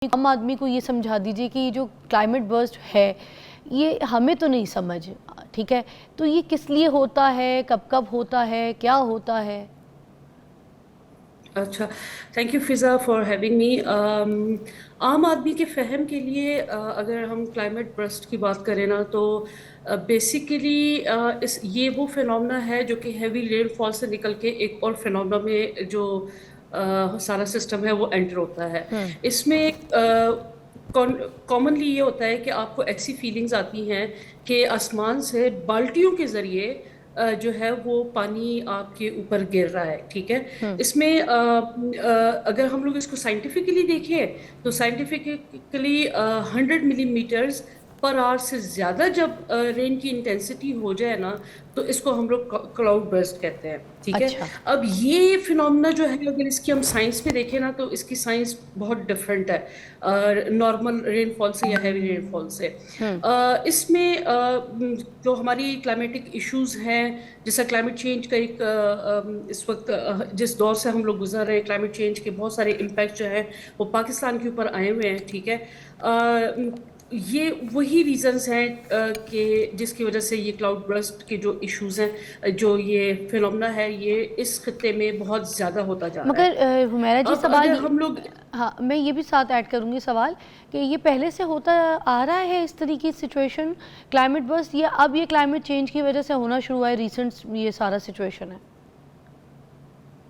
عام آدمی کو یہ سمجھا دیجئے کہ یہ جو کلائمیٹ برسٹ ہے یہ ہمیں تو نہیں سمجھ، ٹھیک ہے، تو یہ کس لیے ہوتا ہے، کب کب ہوتا ہے، کیا ہوتا ہے؟ اچھا، تھینک یو فضا فار ہیونگ می. عام آدمی کے فہم کے لیے اگر ہم کلائمیٹ برسٹ کی بات کریں نا تو بیسیکلی یہ وہ فینومنا ہے جو کہ ہیوی رین فال سے نکل کے ایک اور فینومنا میں جو سارا سسٹم ہے وہ انٹر ہوتا ہے. اس میں کامنلی یہ ہوتا ہے کہ آپ کو ایسی فیلنگز آتی ہیں کہ آسمان سے بالٹیوں کے ذریعے جو ہے وہ پانی آپ کے اوپر گر رہا ہے. ٹھیک ہے، اس میں اگر ہم لوگ اس کو سائنٹیفکلی دیکھیں تو سائنٹیفکلی 100 ملی میٹرز پر آور سے زیادہ جب رین کی انٹینسٹی ہو جائے نا تو اس کو ہم لوگ کلاؤڈ برسٹ کہتے ہیں. ٹھیک ہے، اچھا. اب یہ فینومنا جو ہے اگر اس کی ہم سائنس میں دیکھیں نا تو اس کی سائنس بہت ڈفرینٹ ہے نارمل رین فال سے یا ہیوی رین فال سے. اس میں جو ہماری کلائمیٹک ایشوز ہیں جیسا کلائمیٹ چینج کا ایک اس وقت جس دور سے ہم لوگ گزر رہے ہیں، کلائمیٹ چینج کے بہت سارے امپیکٹ جو ہیں وہ پاکستان کے اوپر آئے ہوئے ہیں. ٹھیک ہے، یہ وہی ریزنز ہیں کہ جس کی وجہ سے یہ کلاؤڈ برسٹ کے جو ایشوز ہیں، جو یہ فینومنا ہے، یہ اس خطے میں بہت زیادہ ہوتا جا رہا مگر ہے. حمیرہ جی اب سوال اگر ہم لوگ ہاں میں یہ بھی ساتھ ایڈ کروں گی سوال کہ یہ پہلے سے ہوتا آ رہا ہے اس طریقے کی سچویشن کلائمیٹ برسٹ، یا اب یہ کلائمیٹ چینج کی وجہ سے ہونا شروع ہوا ہے ریسنٹ یہ سارا سچویشن ہے؟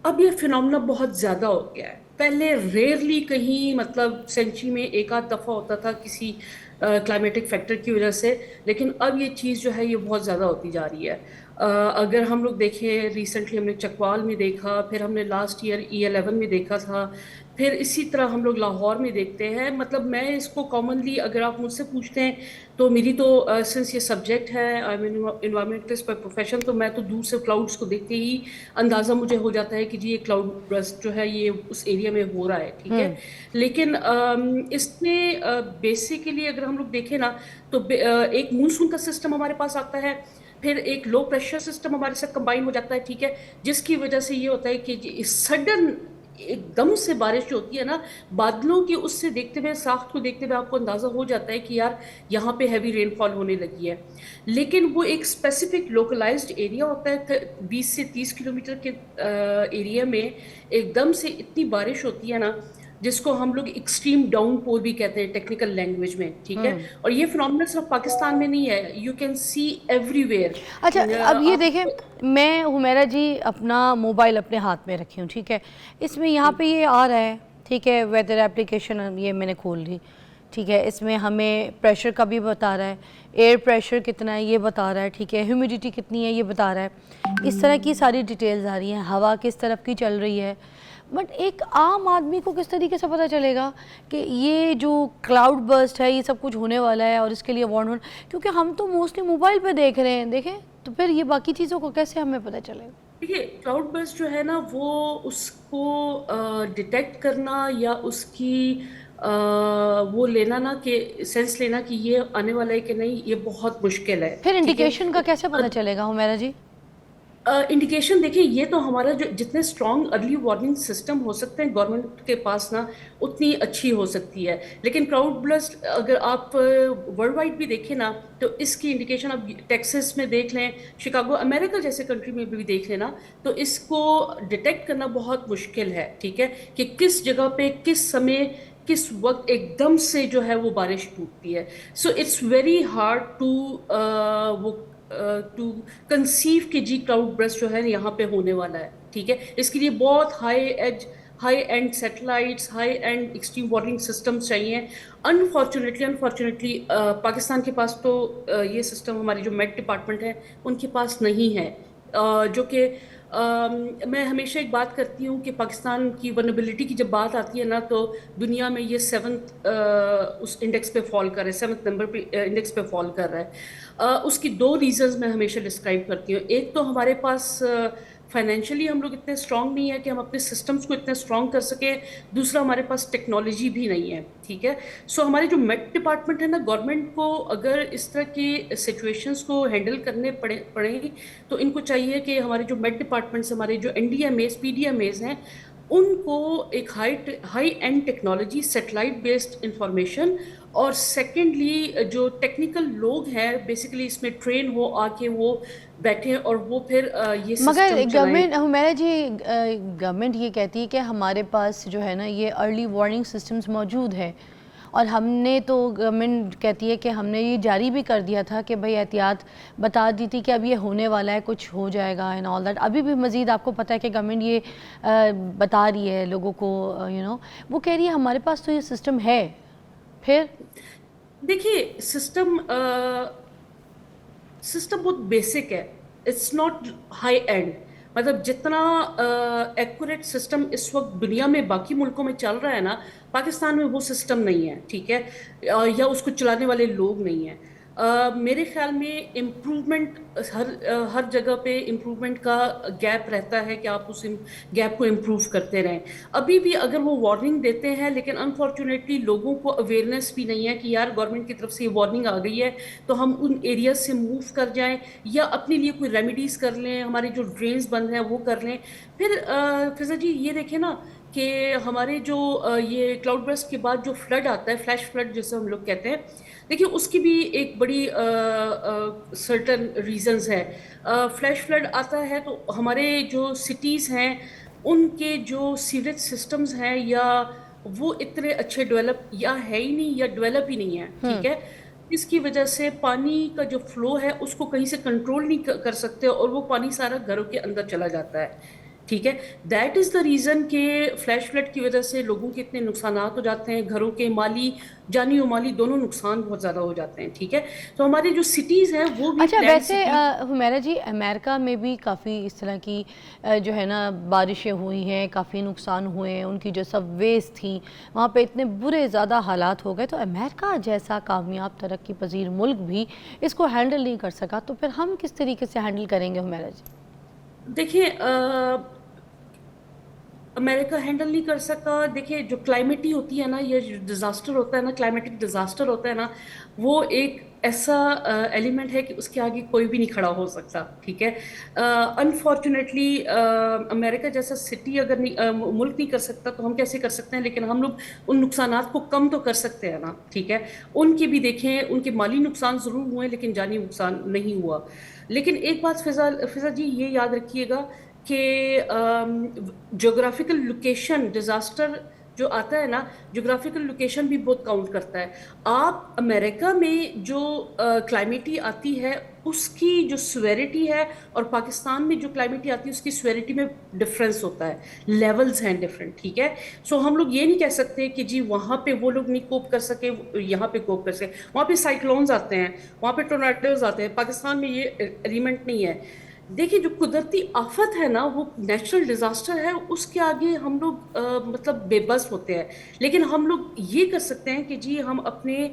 اب یہ فینومنا بہت زیادہ ہو گیا ہے. پہلے ریئرلی کہیں مطلب سینچری میں ایک آدھ دفعہ ہوتا تھا کسی کلائمیٹک فیکٹر کی وجہ سے، لیکن اب یہ چیز جو ہے یہ بہت زیادہ ہوتی جا رہی ہے. اگر ہم لوگ دیکھیں ریسنٹلی ہم نے چکوال میں دیکھا، پھر ہم نے لاسٹ ایئر E11 میں دیکھا تھا، پھر اسی طرح ہم لوگ لاہور میں دیکھتے ہیں. مطلب میں اس کو کامنلی اگر آپ مجھ سے پوچھتے ہیں تو میری تو سنس یہ سبجیکٹ ہے انوائرمنٹلسٹ بائی پروفیشن، تو میں تو دور سے کلاؤڈس کو دیکھتے ہی اندازہ مجھے ہو جاتا ہے کہ جی یہ کلاؤڈ برسٹ جو ہے یہ اس ایریا میں ہو رہا ہے. ٹھیک ہے، لیکن اس میں بیسیکلی اگر ہم لوگ دیکھیں نا تو ایک مونسون کا سسٹم ہمارے پاس آتا ہے، پھر ایک لو پریشر سسٹم ہمارے ساتھ کمبائن ہو جاتا ہے. ٹھیک ہے، جس کی وجہ سے یہ ہوتا ہے کہ سڈن ایک دم سے بارش جو ہوتی ہے نا بادلوں کی، اس سے دیکھتے ہوئے ساخت کو دیکھتے ہوئے آپ کو اندازہ ہو جاتا ہے کہ یار یہاں پہ ہیوی رین فال ہونے لگی ہے. لیکن وہ ایک اسپیسیفک لوکلائزڈ ایریا ہوتا ہے 20 سے 30 کلومیٹر کے ایریا میں ایک دم سے اتنی بارش ہوتی ہے نا جس کو ہم لوگ ایکسٹریم ڈاؤن پور بھی کہتے ہیں ٹیکنیکل لینگویج میں. ٹھیک ہے، اور یہ فینومنا صرف پاکستان میں نہیں ہے، you can see every where. اچھا اب یہ دیکھیں، میں حمیرہ جی اپنا موبائل اپنے ہاتھ میں رکھی ہوں، ٹھیک ہے، اس میں یہاں پہ یہ آ رہا ہے، ٹھیک ہے، ویدر اپلیکیشن یہ میں نے کھول لی، ٹھیک ہے، اس میں ہمیں پریشر کا بھی بتا رہا ہے، ایئر پریشر کتنا ہے یہ بتا رہا ہے، ٹھیک ہے، ہیومیڈیٹی کتنی ہے یہ بتا رہا ہے، اس طرح کی ساری ڈیٹیلز آ رہی ہیں، ہوا کس طرف کی چل رہی ہے. بٹ ایک عام آدمی کو کس طریقے سے پتہ چلے گا کہ یہ جو کلاؤڈ برسٹ ہے یہ سب کچھ ہونے والا ہے اور اس کے لیے وارن ہونا، کیونکہ ہم تو موسٹلی موبائل پہ دیکھ رہے ہیں، دیکھیں تو پھر یہ باقی چیزوں کو کیسے ہمیں پتہ چلے گا؟ دیکھیے کلاؤڈ برسٹ جو ہے نا وہ اس کو ڈیٹیکٹ کرنا یا اس کی وہ لینا نا کہ سینس لینا کہ یہ آنے والا ہے کہ نہیں، یہ بہت مشکل ہے. پھر ٹھیک ہے، انڈیکیشن کا کیسے پتہ چلے گا حمیرہ جی؟ انڈیکیشن دیکھیں یہ تو ہمارا جو جتنے اسٹرانگ ارلی وارننگ سسٹم ہو سکتے ہیں گورنمنٹ کے پاس نا اتنی اچھی ہو سکتی ہے. لیکن کلاؤڈ برسٹ اگر آپ ورلڈ وائڈ بھی دیکھیں نا تو اس کی انڈیکیشن اب ٹیکسس میں دیکھ لیں، شکاگو امریکہ جیسے کنٹری میں بھی دیکھ لینا، تو اس کو ڈیٹیکٹ کرنا بہت مشکل ہے. ٹھیک ہے، کہ کس جگہ پہ کس سمے کس وقت ایک دم سے جو ہے وہ بارش ٹوٹتی ہے. So it's very hard to conceive کہ جی کلاؤڈ برسٹ جو ہے یہاں پہ ہونے والا ہے. ٹھیک ہے، اس کے لیے بہت high and satellites, high and extreme warning systems چاہیے. انفارچونیٹلی پاکستان کے پاس تو یہ سسٹم ہماری جو میٹ ڈپارٹمنٹ ہے ان کے پاس نہیں ہے. جو کہ میں ہمیشہ ایک بات کرتی ہوں کہ پاکستان کی ولنریبلٹی کی جب بات آتی ہے نا تو دنیا میں یہ 7th اس انڈیکس پہ فال کر رہا ہے، 7th نمبر پہ انڈیکس پہ فال کر رہا ہے. اس کی 2 ریزنز میں ہمیشہ ڈسکرائب کرتی ہوں. ایک تو ہمارے پاس فائنینشلی ہم لوگ اتنے اسٹرانگ نہیں ہے کہ ہم اپنے سسٹمس کو اتنے اسٹرانگ کر سکیں. دوسرا ہمارے پاس ٹیکنالوجی بھی نہیں ہے. ٹھیک ہے، سو ہمارے جو میٹ ڈپارٹمنٹ ہے نا گورنمنٹ کو اگر اس طرح کی سچویشنس کو ہینڈل کرنے پڑیں تو ان کو چاہیے کہ ہمارے جو میٹ ڈپارٹمنٹس، ہمارے جو NDMAs PDMAs ہیں ان کو ایک high and technology, satellite based information, اور سیکنڈلی جو ٹیکنیکل لوگ ہیں بیسیکلی اس میں ٹرین ہو آ کے وہ بیٹھیں اور وہ پھر یہ مگر سسٹم چلائیں. گورنمنٹ حمیرہ جی، گورنمنٹ یہ کہتی ہے کہ ہمارے پاس جو ہے نا یہ ارلی وارننگ سسٹمز موجود ہے، اور ہم نے تو گورنمنٹ کہتی ہے کہ ہم نے یہ جاری بھی کر دیا تھا کہ بھئی احتیاط بتا دی تھی کہ اب یہ ہونے والا ہے، کچھ ہو جائے گا اینڈ آل دیٹ. ابھی بھی مزید آپ کو پتہ ہے کہ گورنمنٹ یہ بتا رہی ہے لوگوں کو، وہ کہہ رہی ہے ہمارے پاس تو یہ سسٹم ہے. پھر دیکھیے سسٹم بہت بیسک ہے، اٹس ناٹ ہائی اینڈ. مطلب جتنا ایکوریٹ سسٹم اس وقت دنیا میں باقی ملکوں میں چل رہا ہے نا، پاکستان میں وہ سسٹم نہیں ہے، ٹھیک ہے، یا اس کو چلانے والے لوگ نہیں ہیں. میرے خیال میں امپروومنٹ ہر جگہ پہ امپروومنٹ کا گیپ رہتا ہے کہ آپ اس گیپ کو امپروو کرتے رہیں. ابھی بھی اگر وہ وارننگ دیتے ہیں لیکن انفارچونیٹلی لوگوں کو اویئرنیس بھی نہیں ہے کہ یار گورنمنٹ کی طرف سے یہ وارننگ آ گئی ہے تو ہم ان ایریاز سے موو کر جائیں یا اپنے لیے کوئی ریمیڈیز کر لیں، ہمارے جو ڈرینز بند ہیں وہ کر لیں. پھر فضا جی یہ دیکھیں نا کہ ہمارے جو یہ کلاؤڈ برسٹ کے بعد جو فلڈ آتا ہے، فلیش فلڈ جسے ہم لوگ کہتے ہیں، دیکھیے اس کی بھی ایک بڑی سرٹن ریزنز ہے. فلیش فلڈ آتا ہے تو ہمارے جو سٹیز ہیں ان کے جو سیوریج سسٹمز ہیں یا وہ اتنے اچھے ڈیولپ یا ہے ہی نہیں یا ڈیولپ ہی نہیں ہے، ٹھیک ہے. اس کی وجہ سے پانی کا جو فلو ہے اس کو کہیں سے کنٹرول نہیں کر سکتے اور وہ پانی سارا گھروں کے اندر چلا جاتا ہے، ٹھیک ہے. دیٹ از دا ریزن کہ فلیش فلڈ کی وجہ سے لوگوں کے اتنے نقصانات ہو جاتے ہیں، گھروں کے مالی، جانی و مالی دونوں نقصان بہت زیادہ ہو جاتے ہیں، ٹھیک ہے. تو ہمارے جو سٹیز ہیں وہ بھی اچھا، پلانڈ ویسے سٹی. حمیرہ جی امریکہ میں بھی کافی اس طرح کی جو ہے نا بارشیں ہوئی ہیں، کافی نقصان ہوئے ہیں، ان کی جو سب ویز تھیں وہاں پہ اتنے برے زیادہ حالات ہو گئے، تو امریکہ جیسا کامیاب ترقی پذیر ملک بھی اس کو ہینڈل نہیں کر سکا، تو پھر ہم کس طریقے سے ہینڈل کریں گے حمیرہ جی؟ دیکھیں امریکہ ہینڈل نہیں کر سکا. دیکھیں جو کلائمیٹی ہوتی ہے نا، یہ جو ڈیزاسٹر ہوتا ہے نا، کلائمیٹک ڈیزاسٹر ہوتا ہے نا، وہ ایک ایسا ایلیمنٹ ہے کہ اس کے آگے کوئی بھی نہیں کھڑا ہو سکتا، ٹھیک ہے. انفارچونیٹلی امریکہ جیسا سٹی اگر ملک نہیں کر سکتا تو ہم کیسے کر سکتے ہیں؟ لیکن ہم لوگ ان نقصانات کو کم تو کر سکتے ہیں نا، ٹھیک ہے. ان کے بھی دیکھیں، ان کے مالی نقصان ضرور ہوئے لیکن جانی نقصان نہیں ہوا. لیکن ایک بات فضا جی یہ یاد رکھیے گا کہ جغرافیکل لوکیشن، ڈیزاسٹر جو آتا ہے نا، جغرافیکل لوکیشن بھی بہت کاؤنٹ کرتا ہے. آپ امریکہ میں جو کلائمیٹی آتی ہے اس کی جو سویریٹی ہے اور پاکستان میں جو کلائمیٹی آتی ہے اس کی سویریٹی میں ڈفرینس ہوتا ہے، لیولز ہیں ڈفرینٹ، ٹھیک ہے. سو ہم لوگ یہ نہیں کہہ سکتے کہ جی وہاں پہ وہ لوگ نہیں کوپ کر سکے یہاں پہ کوپ کر سکے. وہاں پہ سائیکلونز آتے ہیں، وہاں پہ ٹورناڈوز آتے ہیں، پاکستان میں یہ ایلیمنٹ نہیں ہے. دیکھیں جو قدرتی آفت ہے نا، وہ نیچرل ڈیزاسٹر ہے، اس کے آگے ہم لوگ مطلب بے بس ہوتے ہیں. لیکن ہم لوگ یہ کر سکتے ہیں کہ جی ہم اپنے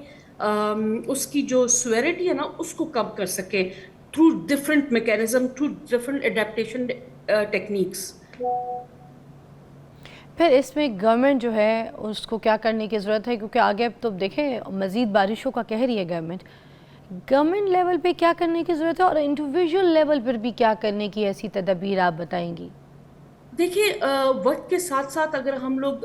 اس کی جو سویریٹی ہے نا اس کو کم کر سکیں through different mechanism, through different adaptation techniques. پھر اس میں گورنمنٹ جو ہے اس کو کیا کرنے کی ضرورت ہے؟ کیونکہ آگے اب تو دیکھیں مزید بارشوں کا کہہ رہی ہے گورنمنٹ لیول پہ کیا کرنے کی ضرورت ہے اور انڈیویجول لیول پر بھی کیا کرنے کی ایسی تدابیر آپ بتائیں گی؟ دیکھیے وقت کے ساتھ ساتھ اگر ہم لوگ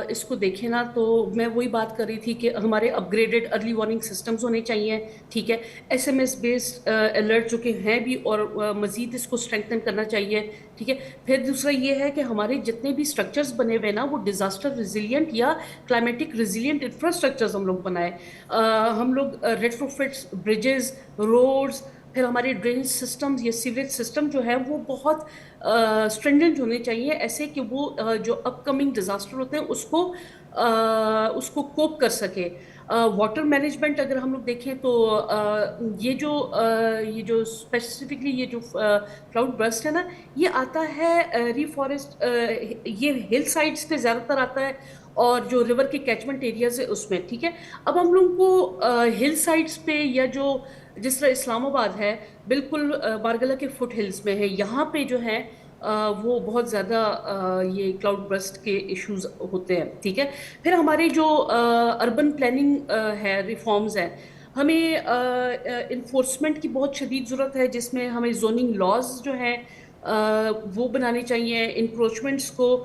اس کو دیکھیں نا تو میں وہی بات کر رہی تھی کہ ہمارے upgraded early warning systems ہونے چاہیے، ٹھیک ہے. S M S based alert جو کہ ہیں بھی اور مزید اس کو اسٹرینگتھن کرنا چاہیے، ٹھیک ہے. پھر دوسرا یہ ہے کہ ہمارے جتنے بھی اسٹرکچرز بنے ہوئے نا وہ ڈیزاسٹر ریزیلینٹ یا کلائمیٹک ریزیلینٹ انفراسٹرکچرز ہم لوگ بنائے. ہم لوگ ریٹروفٹس، برجز، روڈز، پھر ہمارے ڈرینیج سسٹمز یا سیوریج سسٹم جو ہے وہ بہت اسٹرینجنٹ ہونے چاہیے، ایسے کہ وہ جو اپ کمنگ ڈیزاسٹر ہوتے ہیں اس کو کوپ کر سکے. واٹر مینجمنٹ اگر ہم لوگ دیکھیں تو یہ جو اسپیسیفکلی یہ جو کلاؤڈ برسٹ ہے نا، یہ آتا ہے ریفارسٹ، یہ ہل سائڈس پہ زیادہ تر آتا ہے اور جو ریور کے کیچمنٹ ایریاز ہے اس میں، ٹھیک ہے. اب ہم لوگوں کو ہل سائڈس پہ یا جو جس طرح اسلام آباد ہے بالکل بارگلہ کے فٹ ہلز میں ہے، یہاں پہ جو ہے وہ بہت زیادہ یہ کلاؤڈ برسٹ کے ایشوز ہوتے ہیں، ٹھیک ہے. پھر ہمارے جو اربن پلاننگ ہے، ریفارمز ہیں، ہمیں انفورسمنٹ کی بہت شدید ضرورت ہے جس میں ہمیں زوننگ لاز جو ہیں وہ بنانے چاہیے، انکروچمنٹس کو